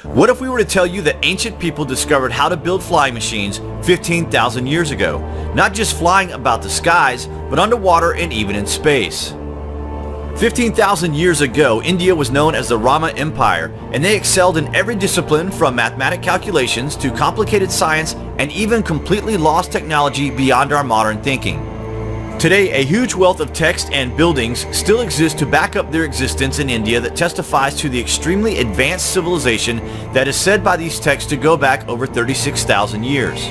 What if we were to tell you that ancient people discovered how to build flying machines 15,000 years ago? Not just flying about the skies, but underwater and even in space. 15,000 years ago, India was known as the Rama Empire, and they excelled in every discipline from mathematic calculations to complicated science and even completely lost technology beyond our modern thinking. Today, a huge wealth of text and buildings still exist to back up their existence in India that testifies to the extremely advanced civilization that is said by these texts to go back over 36,000 years.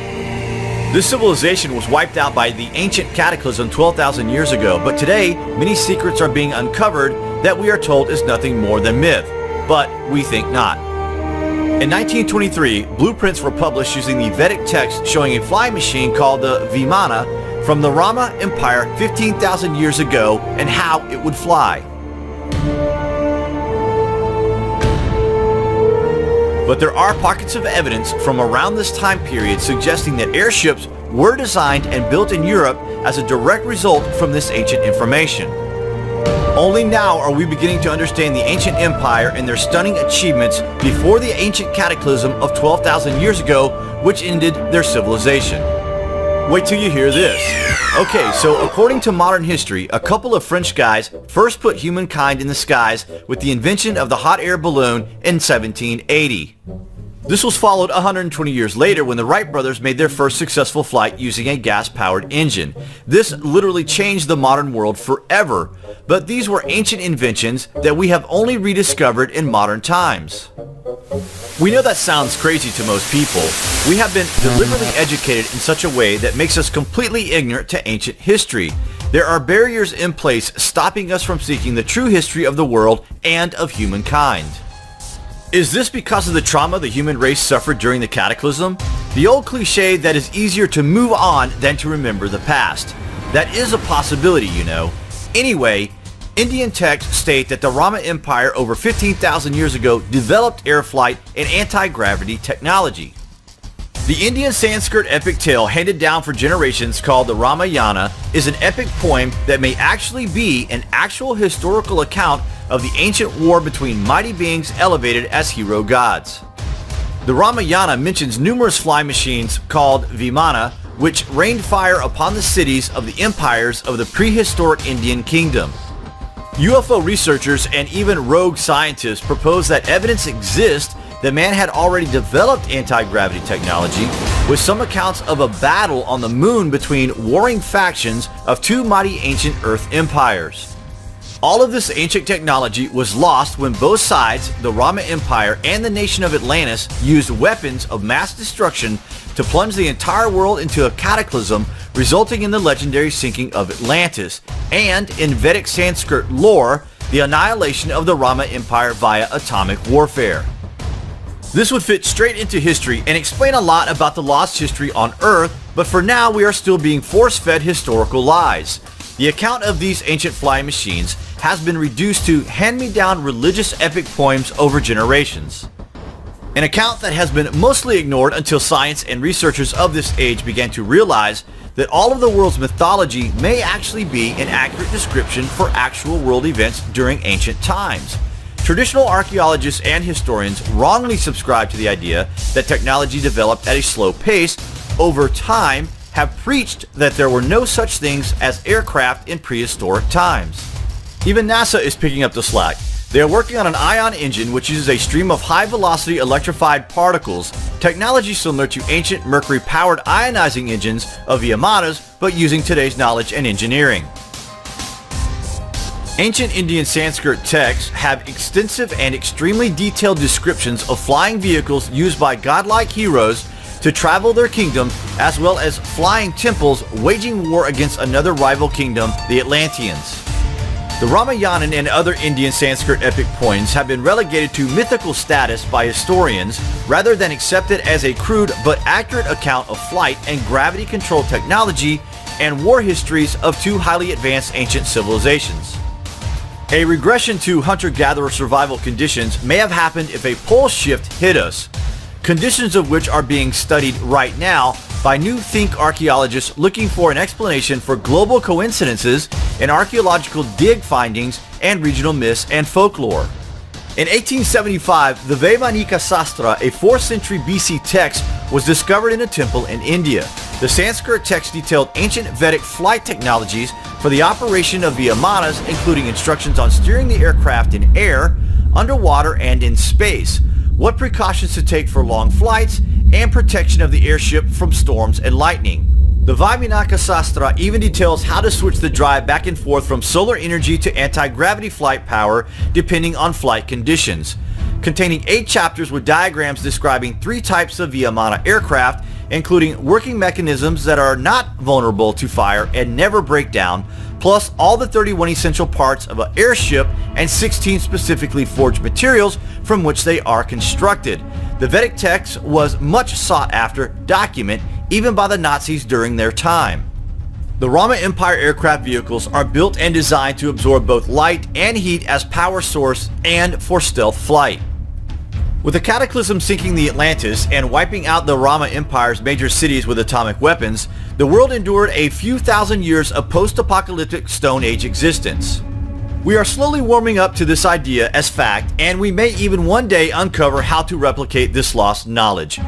This civilization was wiped out by the ancient cataclysm 12,000 years ago, but today, many secrets are being uncovered that we are told is nothing more than myth, but we think not. In 1923, blueprints were published using the Vedic text showing a flying machine called the Vimana from the Rama Empire 15,000 years ago and how it would fly. But there are pockets of evidence from around this time period suggesting that airships were designed and built in Europe as a direct result from this ancient information. Only now are we beginning to understand the ancient empire and their stunning achievements before the ancient cataclysm of 12,000 years ago, which ended their civilization. Wait till you hear this. Okay, so according to modern history, a couple of French guys first put humankind in the skies with the invention of the hot air balloon in 1780. This was followed 120 years later when the Wright brothers made their first successful flight using a gas-powered engine. This literally changed the modern world forever, but these were ancient inventions that we have only rediscovered in modern times. We know that sounds crazy to most people. We have been deliberately educated in such a way that makes us completely ignorant to ancient history. There are barriers in place stopping us from seeking the true history of the world and of humankind. Is this because of the trauma the human race suffered during the cataclysm? The old cliche that it's easier to move on than to remember the past. That is a possibility, you know. Anyway, Indian texts state that the Rama Empire over 15,000 years ago developed air flight and anti-gravity technology. The Indian Sanskrit epic tale handed down for generations called the Ramayana is an epic poem that may actually be an actual historical account of the ancient war between mighty beings elevated as hero gods. The Ramayana mentions numerous flying machines called Vimana, which rained fire upon the cities of the empires of the prehistoric Indian kingdom. UFO researchers and even rogue scientists propose that evidence exists that man had already developed anti-gravity technology, with some accounts of a battle on the moon between warring factions of two mighty ancient Earth empires. All of this ancient technology was lost when both sides, the Rama Empire and the nation of Atlantis, used weapons of mass destruction to plunge the entire world into a cataclysm, resulting in the legendary sinking of Atlantis, and in Vedic Sanskrit lore, the annihilation of the Rama Empire via atomic warfare. This would fit straight into history and explain a lot about the lost history on Earth, but for now we are still being force-fed historical lies. The account of these ancient flying machines has been reduced to hand-me-down religious epic poems over generations. An account that has been mostly ignored until science and researchers of this age began to realize that all of the world's mythology may actually be an accurate description for actual world events during ancient times. Traditional archaeologists and historians wrongly subscribe to the idea that technology developed at a slow pace over time, have preached that there were no such things as aircraft in prehistoric times. Even NASA is picking up the slack. They are working on an ion engine which uses a stream of high-velocity electrified particles, technology similar to ancient mercury-powered ionizing engines of the Vimanas, but using today's knowledge and engineering. Ancient Indian Sanskrit texts have extensive and extremely detailed descriptions of flying vehicles used by godlike heroes to travel their kingdom, as well as flying temples waging war against another rival kingdom, the Atlanteans. The Ramayana and other Indian Sanskrit epic poems have been relegated to mythical status by historians rather than accepted as a crude but accurate account of flight and gravity-controlled technology and war histories of two highly advanced ancient civilizations. A regression to hunter-gatherer survival conditions may have happened if a pole shift hit us, conditions of which are being studied right now by new think archaeologists looking for an explanation for global coincidences in archaeological dig findings and regional myths and folklore. In 1875, the Vaimanika Sastra, a 4th century BC text, was discovered in a temple in India. The Sanskrit text detailed ancient Vedic flight technologies for the operation of Vimanas, including instructions on steering the aircraft in air, underwater, and in space, what precautions to take for long flights, and protection of the airship from storms and lightning. The Vaimanaka Sastra even details how to switch the drive back and forth from solar energy to anti-gravity flight power depending on flight conditions, containing 8 chapters with diagrams describing 3 types of Vimana aircraft, including working mechanisms that are not vulnerable to fire and never break down, plus all the 31 essential parts of an airship and 16 specifically forged materials from which they are constructed. The Vedic text was much sought after document even by the Nazis during their time. The Rama Empire aircraft vehicles are built and designed to absorb both light and heat as power source and for stealth flight. With the cataclysm sinking the Atlantis and wiping out the Rama Empire's major cities with atomic weapons, the world endured a few thousand years of post-apocalyptic Stone Age existence. We are slowly warming up to this idea as fact, and we may even one day uncover how to replicate this lost knowledge.